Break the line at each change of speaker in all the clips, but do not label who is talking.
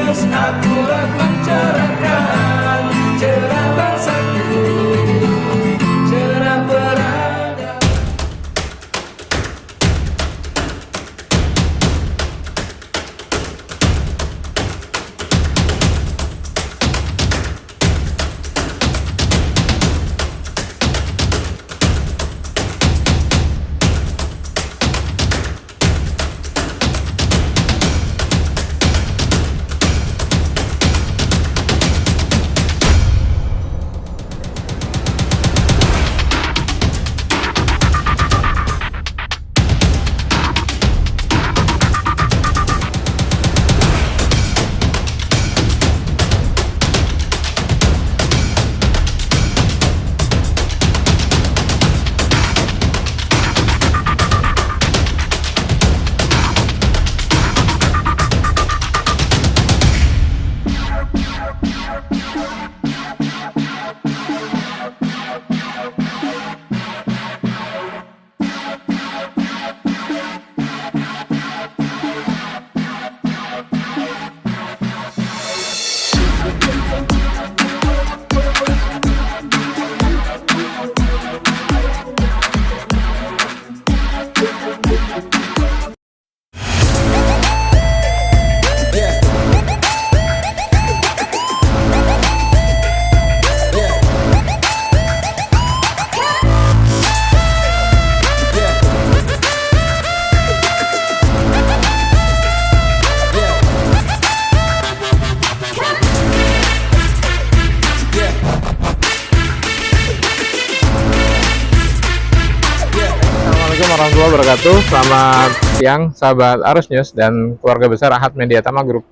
Arusnews akurat mencerahkan cerah bangsaku, cerah peradaban.
Assalamualaikum warahmatullahi wabarakatuh. Selamat siang sahabat Arusnews dan keluarga besar Ahad Media Tama Group.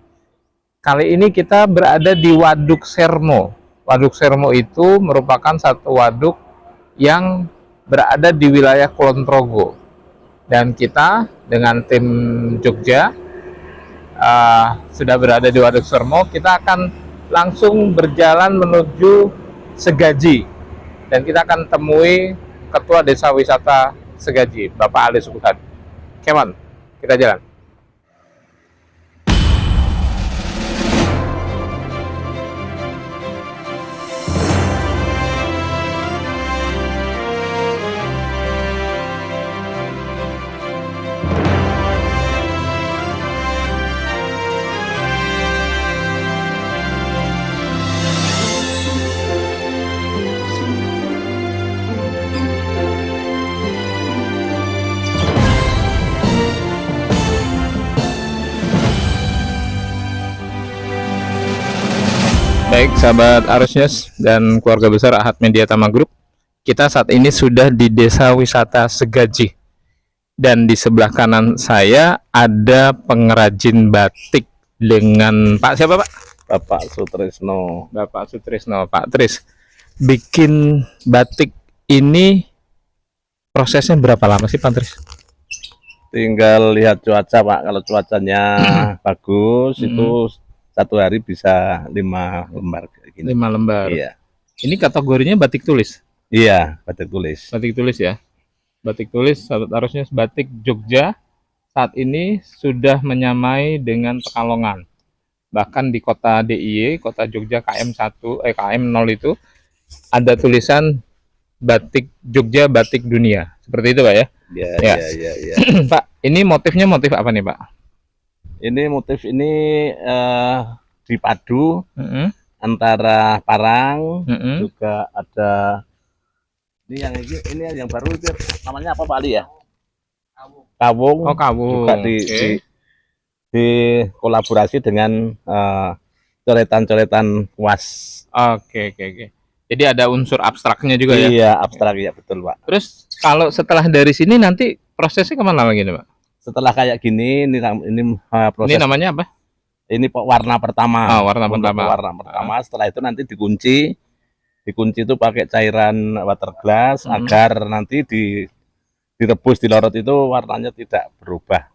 Kali ini kita berada di Waduk Sermo. Waduk Sermo itu merupakan satu waduk yang berada di wilayah Kulon Progo. Dan kita dengan tim Jogja sudah berada di Waduk Sermo. Kita akan langsung berjalan menuju Segaji. Dan kita akan temui Ketua Desa Wisata Segaji, Bapak Ali Subuhan. Keman, kita jalan. Baik sahabat Arusnews dan keluarga besar Ahad Media Tama Group, kita saat ini sudah di Desa Wisata Segaji. Dan di sebelah kanan saya ada pengrajin batik dengan Pak siapa Pak?
Bapak Sutrisno.
Bapak Sutrisno. Pak Tris, bikin batik ini prosesnya berapa lama sih Pak Tris?
Tinggal lihat cuaca Pak, kalau cuacanya bagus itu satu hari bisa 5 lembar kayak gini.
5 lembar.
Iya.
Ini kategorinya batik tulis.
Iya, batik tulis.
Batik tulis ya. Batik tulis sahabat Arusnews, batik Jogja saat ini sudah menyamai dengan Pekalongan. Bahkan di kota DIY, kota Jogja KM 0 itu ada tulisan batik Jogja batik dunia. Seperti itu Pak ya?
Iya,
Ya.
iya.
Pak, ini motifnya motif apa nih Pak?
Ini motif ini dipadu
Mm-mm.
antara parang,
Mm-mm.
juga ada ini yang baru itu namanya apa Pak Ali ya? Kawung.
Oh, kawung.
Juga di kolaborasi dengan coretan-coretan kuas.
Oke. Jadi ada unsur abstraknya juga ya?
Iya, abstrak ya, betul Pak.
Terus kalau setelah dari sini nanti prosesnya kemana lagi nih Pak?
Setelah kayak gini, ini proses.
Ini namanya apa?
Ini warna pertama.
Oh, warna
Untuk
pertama.
warna pertama. Setelah itu nanti dikunci. Dikunci itu pakai cairan water glass agar nanti direbus di lorot itu warnanya tidak berubah,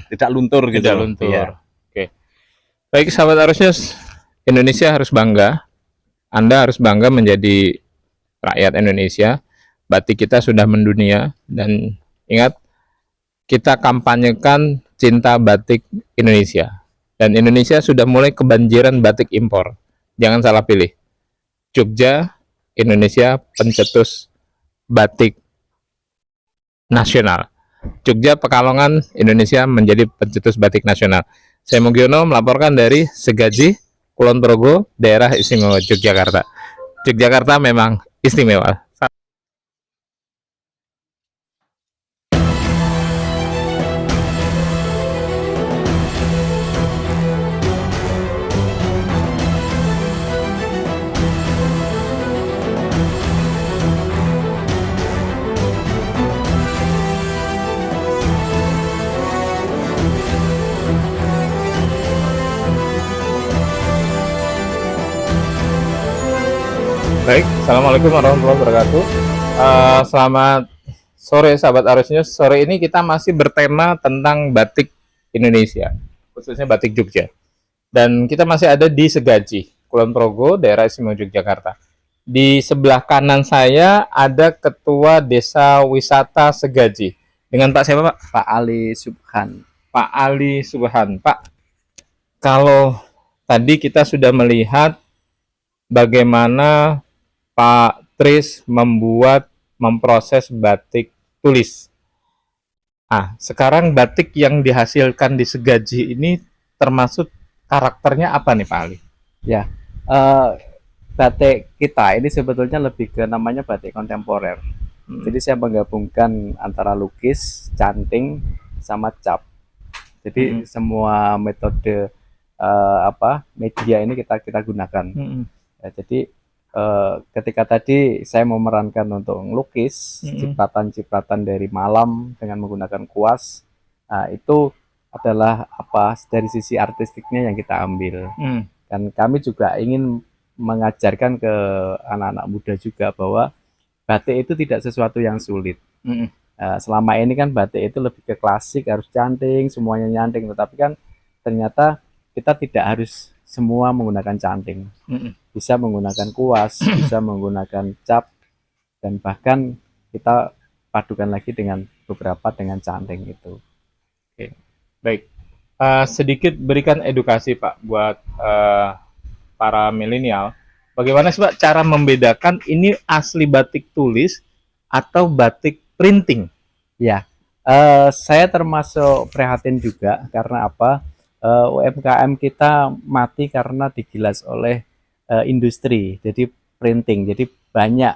tidak luntur gitu.
Tidak luntur.
Iya.
Oke. Baik sahabat Arusnews, Indonesia harus bangga. Anda harus bangga menjadi rakyat Indonesia. Batik kita sudah mendunia dan ingat, kita kampanyekan cinta batik Indonesia. Dan Indonesia sudah mulai kebanjiran batik impor. Jangan salah pilih. Jogja, Indonesia pencetus batik nasional. Jogja, Pekalongan, Indonesia menjadi pencetus batik nasional. Saya Mugiono melaporkan dari Segaji, Kulon Progo, daerah istimewa Yogyakarta. Yogyakarta memang istimewa. Baik, Assalamualaikum warahmatullahi wabarakatuh. Selamat sore sahabat Arus News. Sore ini kita masih bertema tentang batik Indonesia, khususnya batik Jogja. Dan kita masih ada di Segaji, Kulon Progo, daerah istimewa Yogyakarta. Di sebelah kanan saya ada Ketua Desa Wisata Segaji. Dengan Pak siapa, Pak?
Pak Ali Subhan.
Pak Ali Subhan. Pak, kalau tadi kita sudah melihat bagaimana Pak Tris memproses batik tulis. Sekarang batik yang dihasilkan di Segaji ini termasuk karakternya apa nih Pak Ali?
Ya, batik kita ini sebetulnya lebih ke namanya batik kontemporer. Jadi saya menggabungkan antara lukis, canting, sama cap. Jadi semua metode media ini kita gunakan. Ya, jadi ketika tadi saya memerankan untuk melukis cipratan-cipratan dari malam dengan menggunakan kuas, itu adalah dari sisi artistiknya yang kita ambil. Dan kami juga ingin mengajarkan ke anak-anak muda juga bahwa batik itu tidak sesuatu yang sulit. Selama ini kan batik itu lebih ke klasik, harus canting, semuanya nyanting, tetapi kan ternyata kita tidak harus semua menggunakan canting. Bisa menggunakan kuas, bisa menggunakan cap, dan bahkan kita padukan lagi dengan beberapa dengan canting itu.
Oke, baik. Sedikit berikan edukasi Pak buat para milenial. Bagaimana sih Pak cara membedakan ini asli batik tulis atau batik printing?
Ya, saya termasuk prihatin juga karena UMKM kita mati karena digilas oleh industri, jadi printing. Jadi banyak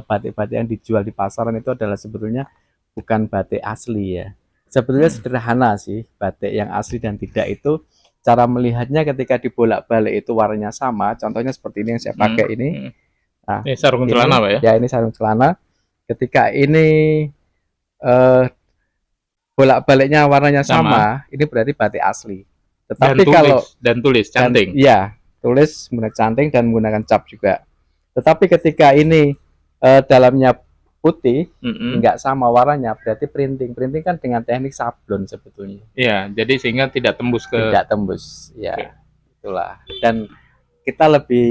batik-batik yang dijual di pasaran itu adalah sebetulnya bukan batik asli ya. Sebetulnya sederhana sih batik yang asli dan tidak itu. Cara melihatnya ketika dibolak-balik itu warnanya sama. Contohnya seperti ini yang saya pakai ini. Nah,
ini sarung celana Pak ya?
Ya, ini sarung celana. Ketika ini bolak-baliknya warnanya sama, ini berarti batik asli. Tetapi
tulis canting.
Iya, tulis menggunakan canting dan menggunakan cap juga. Tetapi ketika ini dalamnya putih, nggak sama warnanya, berarti printing. Printing kan dengan teknik sablon sebetulnya.
Iya, jadi sehingga tidak tembus ke...
Tidak tembus, ya. Itulah. Dan kita lebih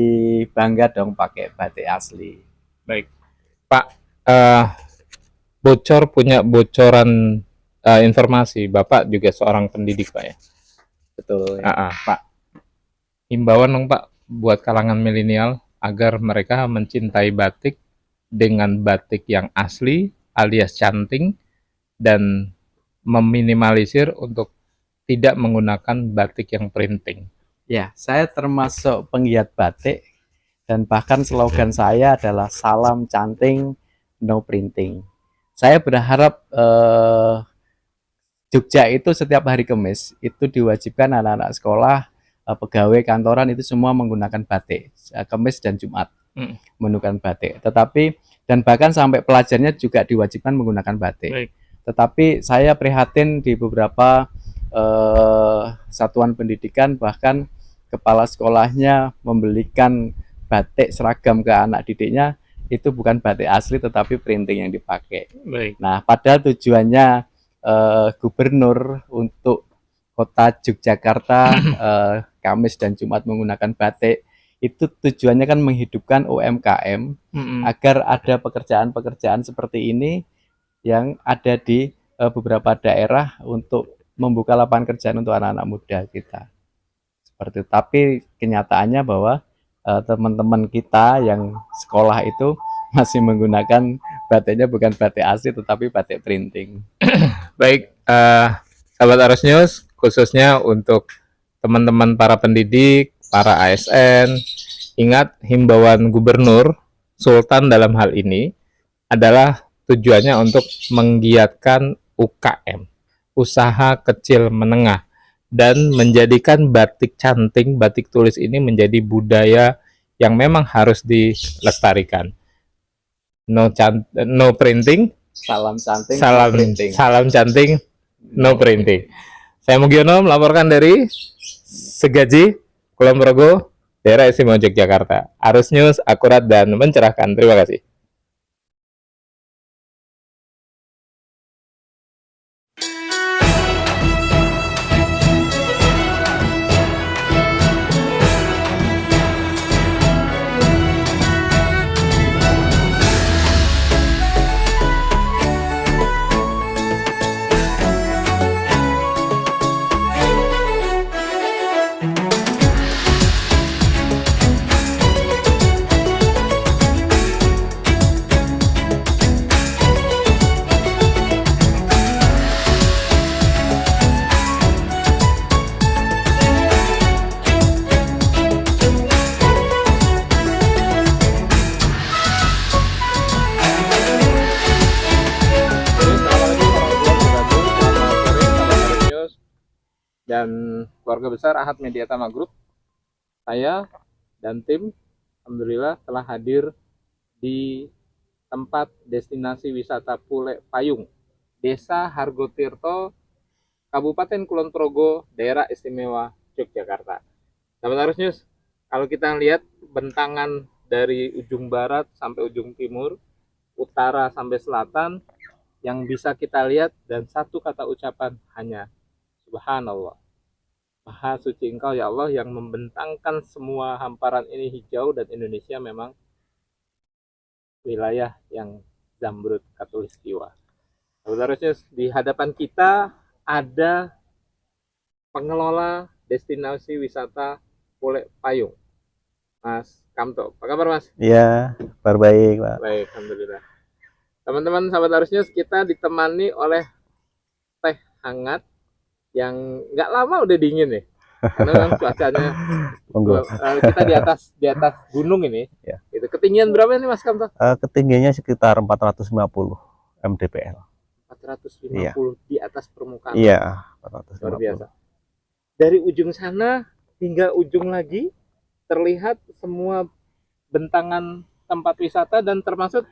bangga dong pakai batik asli.
Baik, Pak. Punya bocoran informasi. Bapak juga seorang pendidik Pak ya?
Betul. Ya.
Pak. Himbauan dong Pak buat kalangan milenial agar mereka mencintai batik dengan batik yang asli alias canting dan meminimalisir untuk tidak menggunakan batik yang printing.
Ya, saya termasuk penggiat batik dan bahkan slogan saya adalah salam canting, no printing. Saya berharap Jogja itu setiap hari Kamis itu diwajibkan anak-anak sekolah, pegawai kantoran itu semua menggunakan batik, Kamis dan Jumat menggunakan batik. Tetapi dan bahkan sampai pelajarnya juga diwajibkan menggunakan batik. Baik. Tetapi saya prihatin di beberapa satuan pendidikan bahkan kepala sekolahnya membelikan batik seragam ke anak didiknya itu bukan batik asli tetapi printing yang dipakai. Baik. Nah, padahal tujuannya gubernur untuk kota Yogyakarta Kamis dan Jumat menggunakan batik itu tujuannya kan menghidupkan UMKM agar ada pekerjaan-pekerjaan seperti ini yang ada di beberapa daerah untuk membuka lapangan kerjaan untuk anak-anak muda kita. seperti itu. Tapi kenyataannya bahwa teman-teman kita yang sekolah itu masih menggunakan batiknya bukan batik asli tetapi batik printing.
Baik, sahabat Aros News, khususnya untuk teman-teman para pendidik, para ASN, ingat himbauan Gubernur Sultan dalam hal ini adalah tujuannya untuk menggiatkan UKM, usaha kecil menengah, dan menjadikan batik canting, batik tulis ini menjadi budaya yang memang harus dilestarikan. No printing,
Salam canting,
salam
printing.
salam canting, no printing. Saya Mugiono melaporkan dari Segaji, Kulon Progo, daerah istimewa Yogyakarta. Arus News akurat dan mencerahkan. Terima kasih. Dan keluarga besar Ahad Media Tama Group, saya dan tim alhamdulillah telah hadir di tempat destinasi wisata Pule Payung, Desa Hargotirto, Kabupaten Kulon Progo, daerah istimewa Yogyakarta. Sahabat Arus News, kalau kita lihat bentangan dari ujung barat sampai ujung timur, utara sampai selatan, yang bisa kita lihat dan satu kata ucapan hanya Subhanallah. Maha suci Engkau ya Allah yang membentangkan semua hamparan ini hijau, dan Indonesia memang wilayah yang zamrud katulistiwa. Seharusnya di hadapan kita ada pengelola destinasi wisata Pule Payung, Mas Kamto. Apa kabar Mas?
Iya, kabar baik, Pak.
Baik, alhamdulillah. Teman-teman sahabat Harusnya, kita ditemani oleh teh hangat yang nggak lama udah dingin nih, karena memang cuacanya
Monggo.
kita di atas gunung ini.
Ya.
Itu ketinggian berapa nih Mas Kamto?
Ketinggiannya sekitar 450 mdpl.
450
Iya.
di atas permukaan.
Iya,
Luar
450.
biasa. Dari ujung sana hingga ujung lagi terlihat semua bentangan tempat wisata dan termasuk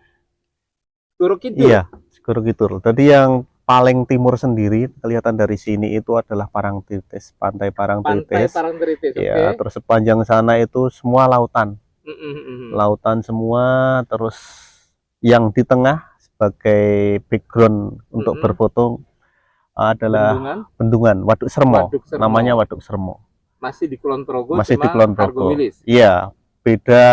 Guru Kidul.
Iya, Segoro Kidul. Tadi yang paling timur sendiri kelihatan dari sini itu adalah Parangtritis, Pantai
Pantai
Parangtritis.
Parangtritis.
Ya,
Oke.
terus sepanjang sana itu semua lautan.
Mm-mm.
Lautan semua, terus yang di tengah sebagai background untuk
Mm-mm.
berfoto adalah
Bendungan
bendungan Waduk Sermo.
Waduk Sermo.
Namanya Waduk Sermo.
masih di Kulon Progo,
Masih di
cuma
Kulon Progo.
Argowilis.
Iya, beda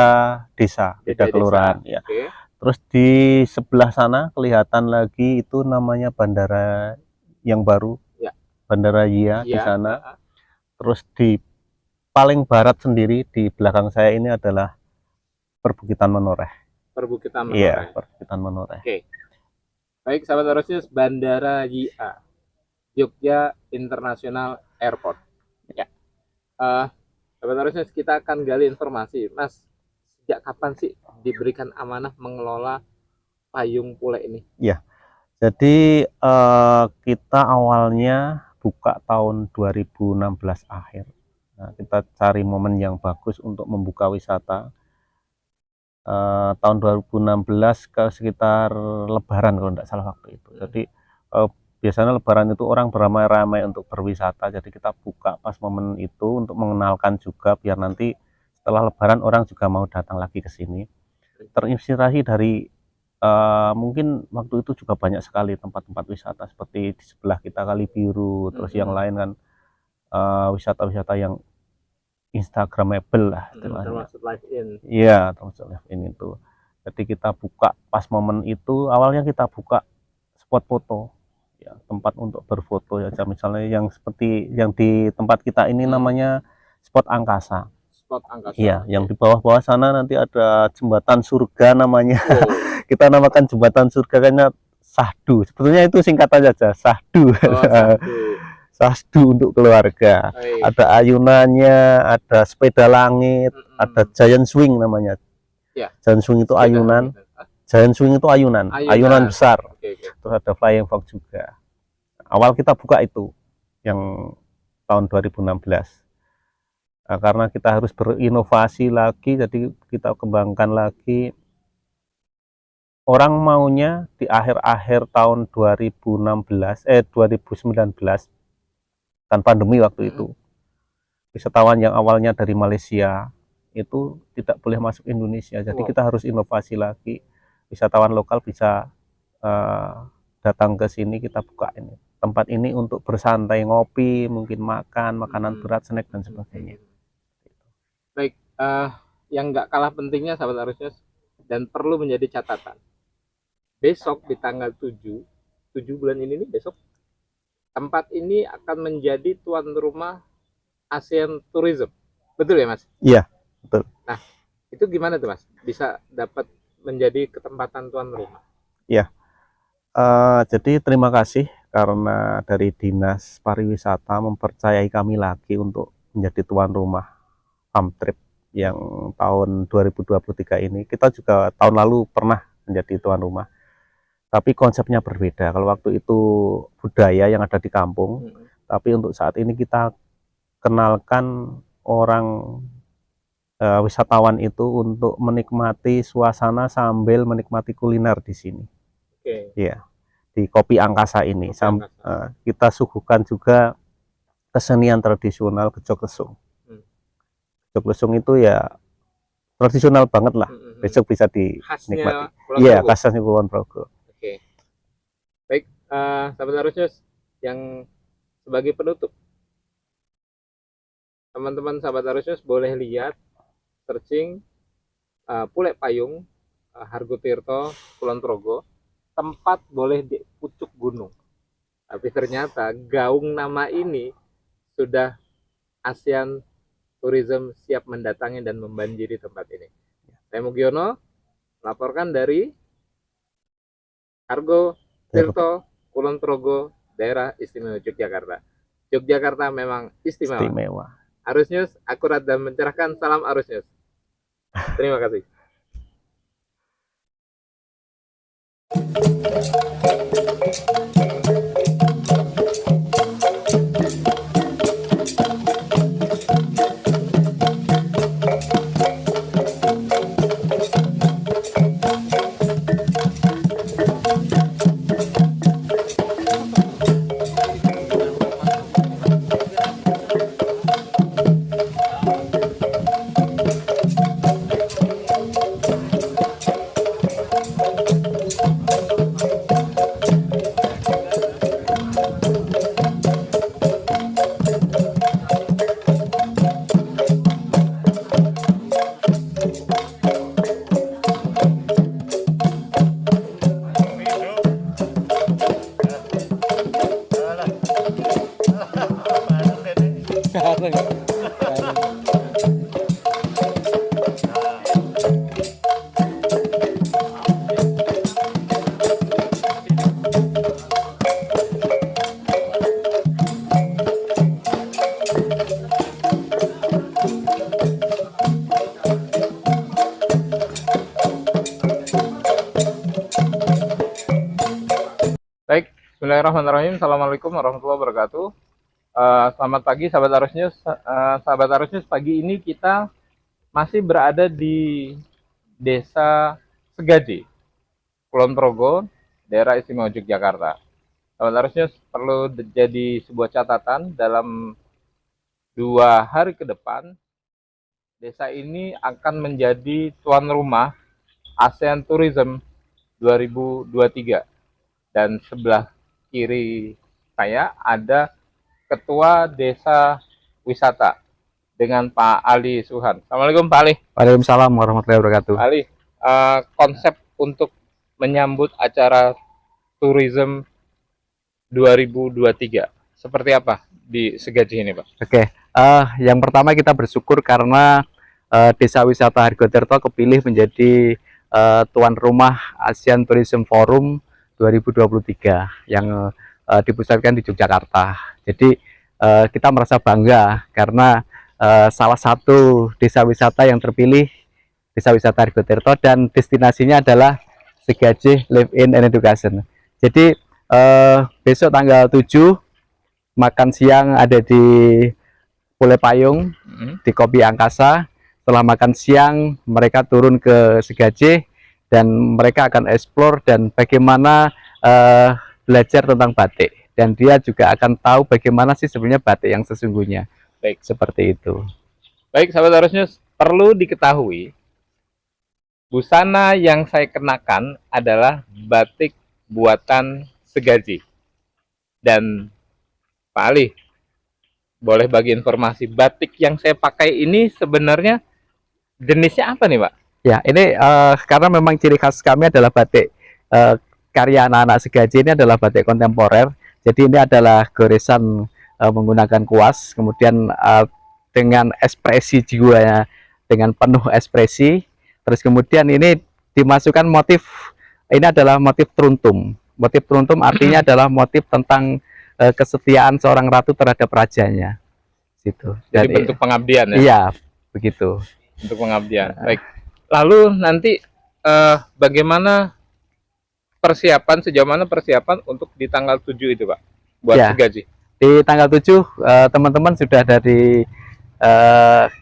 desa,
Beda
beda kelurahan. Ya.
Oke.
Terus di sebelah sana kelihatan lagi itu namanya bandara yang baru,
Ya.
Bandara Yia di
Iya.
sana. Terus di paling barat sendiri di belakang saya ini adalah Perbukitan Menoreh.
Perbukitan
Iya,
Menoreh.
Perbukitan Menoreh.
Oke. Baik, sahabat harusnya Bandara YIA, Yogyakarta International Airport. Ya. Sahabat harusnya kita akan gali informasi, Mas. Sejak kapan sih diberikan amanah mengelola payung Pule ini?
Jadi kita awalnya buka tahun 2016 akhir. Nah, kita cari momen yang bagus untuk membuka wisata. Tahun 2016 ke sekitar Lebaran kalau tidak salah waktu itu. Jadi biasanya Lebaran itu orang beramai-ramai untuk berwisata. Jadi kita buka pas momen itu untuk mengenalkan juga biar nanti setelah Lebaran orang juga mau datang lagi ke sini. Terinspirasi dari mungkin waktu itu juga banyak sekali tempat-tempat wisata seperti di sebelah kita Kali Biru, terus yang lain kan wisata-wisata yang instagramable lah istilahnya.
Termasuk live in.
Iya, termasuk live in itu. Jadi kita buka pas momen itu, awalnya kita buka spot foto, ya tempat untuk berfoto ya. Misalnya yang seperti yang di tempat kita ini namanya spot angkasa.
Spot angkasa.
Iya, yang di bawah-bawah sana nanti ada jembatan surga namanya.
Oh,
Kita namakan jembatan surga karena sahdu. Sebetulnya itu singkatan saja, sahdu.
satu.
Sahdu untuk keluarga.
Baik.
Ada ayunannya, ada sepeda langit, ada giant swing namanya.
Ya.
Giant swing itu
Sepeda
ayunan.
langit.
Giant swing itu ayunan,
Ayunan.
ayunan besar.
Oke, oke.
Terus ada flying fox juga. Awal kita buka itu yang tahun 2016. Nah, karena kita harus berinovasi lagi, jadi kita kembangkan lagi. Orang maunya di akhir-akhir tahun 2019 kan pandemi waktu itu. Wisatawan yang awalnya dari Malaysia itu tidak boleh masuk Indonesia. Jadi
Wow.
kita harus inovasi lagi. Wisatawan lokal bisa datang ke sini, kita buka ini. Tempat ini untuk bersantai, ngopi, mungkin makan, makanan berat, snack dan sebagainya.
Baik, yang nggak kalah pentingnya sahabat Arusnews dan perlu menjadi catatan. Besok di tanggal 7 bulan ini nih, besok tempat ini akan menjadi tuan rumah ASEAN Tourism. Betul ya, Mas?
Iya, betul.
Nah, itu gimana tuh, Mas? Bisa dapat menjadi ketempatan tuan rumah?
Jadi terima kasih karena dari Dinas Pariwisata mempercayai kami lagi untuk menjadi tuan rumah farm trip yang tahun 2023 ini. Kita juga tahun lalu pernah menjadi tuan rumah, tapi konsepnya berbeda. Kalau waktu itu budaya yang ada di kampung, tapi untuk saat ini kita kenalkan orang wisatawan itu untuk menikmati suasana sambil menikmati kuliner di sini.
Oke.
Ya, di Kopi Angkasa ini.
Kopi Angkasa.
Kita suguhkan juga kesenian tradisional Gejok Lesung. Gejok Lesung itu ya tradisional banget lah. Besok bisa dinikmati.
Khasnya Kulon
Iya,
Progo.
khasnya Kulon Progo.
Oke. Baik, sahabat Arusnews, yang sebagai penutup, teman-teman sahabat Arusnews boleh lihat searching Pulek Payung, Hargo Tirto, Kulon Progo. Tempat boleh di pucuk gunung, tapi ternyata gaung nama ini sudah ASEAN Tourism siap mendatangi dan membanjiri tempat ini. Saya Mugiono melaporkan dari Hargo Tirto, Kulon Progo, daerah istimewa Yogyakarta. Yogyakarta memang istimewa.
Istimewa.
Arusnews akurat dan mencerahkan. Salam Arusnews. Terima kasih. Baik, bismillahirrahmanirrahim. Assalamualaikum warahmatullahi wabarakatuh. Selamat pagi sahabat Arusnews. Sahabat Arusnews, pagi ini kita masih berada di Desa Segaji, Kulon Progo, daerah istimewa Yogyakarta. Sahabat Arusnews, perlu jadi sebuah catatan dalam 2 hari ke depan, desa ini akan menjadi tuan rumah ASEAN Tourism 2023. Dan sebelah kiri saya ada Ketua Desa Wisata dengan Pak Ali Suhan. Assalamualaikum Pak Ali.
Waalaikumsalam warahmatullahi wabarakatuh.
Pak Ali, konsep untuk menyambut acara tourism 2023 seperti apa di Segaji ini, Pak?
Oke, Yang pertama kita bersyukur karena Desa Wisata Hargotirto kepilih menjadi tuan rumah Asian Tourism Forum 2023 yang dipusatkan di Yogyakarta. Jadi kita merasa bangga karena salah satu desa wisata yang terpilih Desa Wisata Hargotirto dan destinasinya adalah Segajih Live In and Education. Jadi besok tanggal 7 makan siang ada di Pule Payung di Kopi Angkasa. Setelah makan siang mereka turun ke Segajih dan mereka akan eksplor dan bagaimana belajar tentang batik, dan dia juga akan tahu bagaimana sih sebenarnya batik yang sesungguhnya.
Baik.
Seperti itu.
Baik, sahabat Arus News, perlu diketahui busana yang saya kenakan adalah batik buatan Segajih. Dan Pak Ali, boleh bagi informasi batik yang saya pakai ini sebenarnya jenisnya apa nih, Pak?
Ya, ini karena memang ciri khas kami adalah batik karya anak-anak Segajih ini adalah batik kontemporer. Jadi ini adalah goresan menggunakan kuas, kemudian dengan ekspresi jiwanya, dengan penuh ekspresi. Terus kemudian ini dimasukkan motif, ini adalah motif truntum. Motif truntum artinya adalah motif tentang kesetiaan seorang ratu terhadap rajanya. Situ.
Jadi bentuk pengabdian ya?
Iya, begitu.
Untuk pengabdian. Baik. Lalu nanti bagaimana persiapan, sejauh mana persiapan untuk di tanggal 7 itu, Pak? Buat
Ya.
Segajih.
Di tanggal 7 teman-teman sudah ada di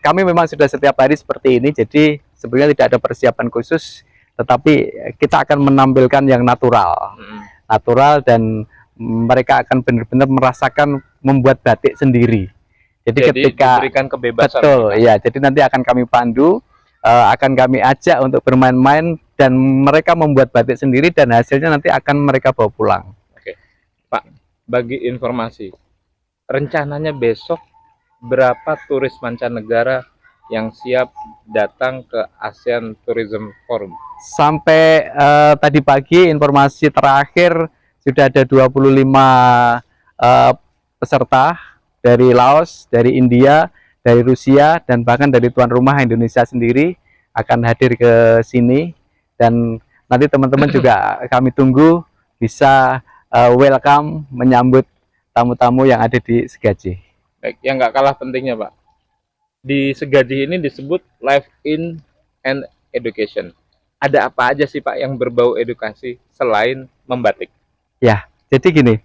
kami memang sudah setiap hari seperti ini, jadi sebenarnya tidak ada persiapan khusus, tetapi kita akan menampilkan yang natural. Natural, dan mereka akan benar-benar merasakan membuat batik sendiri. Jadi ketika
diberikan kebebasan.
betul, ya. Jadi nanti akan kami pandu, akan kami ajak untuk bermain-main dan mereka membuat batik sendiri dan hasilnya nanti akan mereka bawa pulang.
Oke, Pak, bagi informasi, rencananya besok berapa turis mancanegara yang siap datang ke ASEAN Tourism Forum?
Sampai tadi pagi informasi terakhir sudah ada 25 peserta dari Laos, dari India, dari Rusia, dan bahkan dari tuan rumah Indonesia sendiri akan hadir ke sini. Dan nanti teman-teman juga kami tunggu bisa welcome menyambut tamu-tamu yang ada di Segajih.
Baik, yang nggak kalah pentingnya, Pak, di Segajih ini disebut Live In and Education. Ada apa aja sih, Pak, yang berbau edukasi selain membatik?
Ya, jadi gini,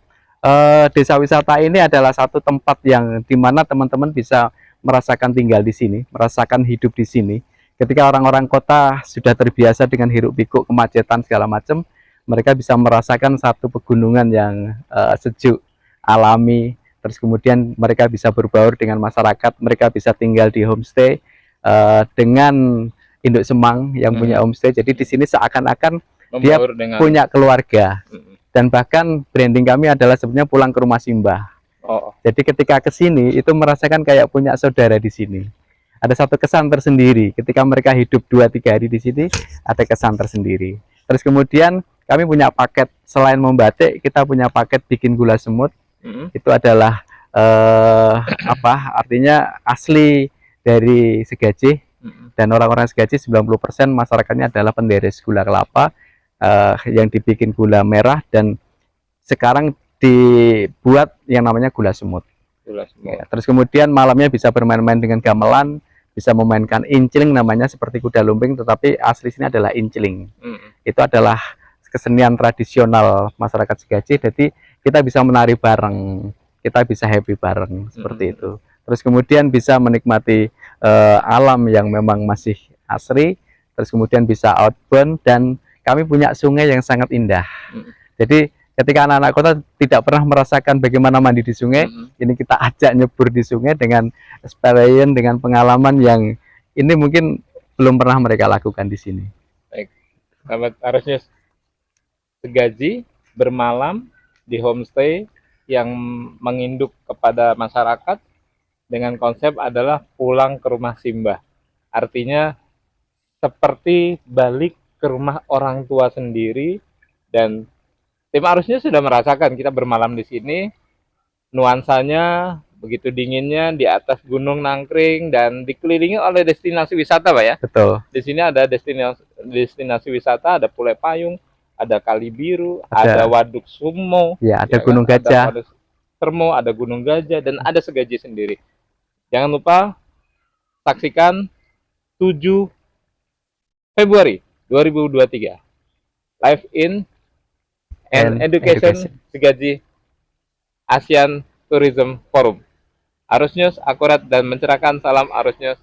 desa wisata ini adalah satu tempat yang dimana teman-teman bisa merasakan tinggal di sini, merasakan hidup di sini. Ketika orang-orang kota sudah terbiasa dengan hiruk pikuk, kemacetan segala macam, mereka bisa merasakan satu pegunungan yang sejuk, alami. Terus kemudian mereka bisa berbaur dengan masyarakat, mereka bisa tinggal di homestay dengan induk semang yang punya homestay. Jadi di sini seakan-akan dia punya keluarga. Dan bahkan branding kami adalah sebenarnya pulang ke rumah Simbah. Jadi ketika ke sini itu merasakan kayak punya saudara di sini. Ada satu kesan tersendiri. Ketika mereka hidup 2-3 hari di sini, ada kesan tersendiri. Terus kemudian kami punya paket, selain membatik, kita punya paket bikin gula semut. Itu adalah artinya asli dari Segajih. Dan orang-orang Segajih 90% masyarakatnya adalah penderes gula kelapa yang dibikin gula merah, dan sekarang dibuat yang namanya gula semut. Ya, terus kemudian malamnya bisa bermain-main dengan gamelan, bisa memainkan incling namanya, seperti kuda lumping, tetapi asli sini adalah incling. Itu adalah kesenian tradisional masyarakat Segajih. Jadi kita bisa menari bareng, kita bisa happy bareng, seperti itu. Terus kemudian bisa menikmati alam yang memang masih asri. Terus kemudian bisa outbound, dan kami punya sungai yang sangat indah. Jadi ketika anak-anak kota tidak pernah merasakan bagaimana mandi di sungai, ini kita ajak nyebur di sungai dengan experience, dengan pengalaman yang ini mungkin belum pernah mereka lakukan di sini.
Baik, sahabat Arus News, Segajih bermalam di homestay yang menginduk kepada masyarakat dengan konsep adalah pulang ke rumah Simbah. Artinya seperti balik ke rumah orang tua sendiri, dan tim Arusnya sudah merasakan kita bermalam di sini, nuansanya begitu dinginnya di atas Gunung Nangkring dan dikelilingi oleh destinasi wisata, Pak ya.
Betul.
Di sini ada destinasi wisata, ada Pule Payung, ada Kali Biru,
Ada.
ada Waduk Sumo,
Ya, ada
ya
Gunung
kan?
Gajah.
Ada Waduk Sermo, ada Gunung Gajah, dan ada Segaji sendiri. Jangan lupa saksikan 7 Februari 2023 Live in and Education Segaji ASEAN Tourism Forum. Arus News akurat dan mencerahkan, salam Arus News.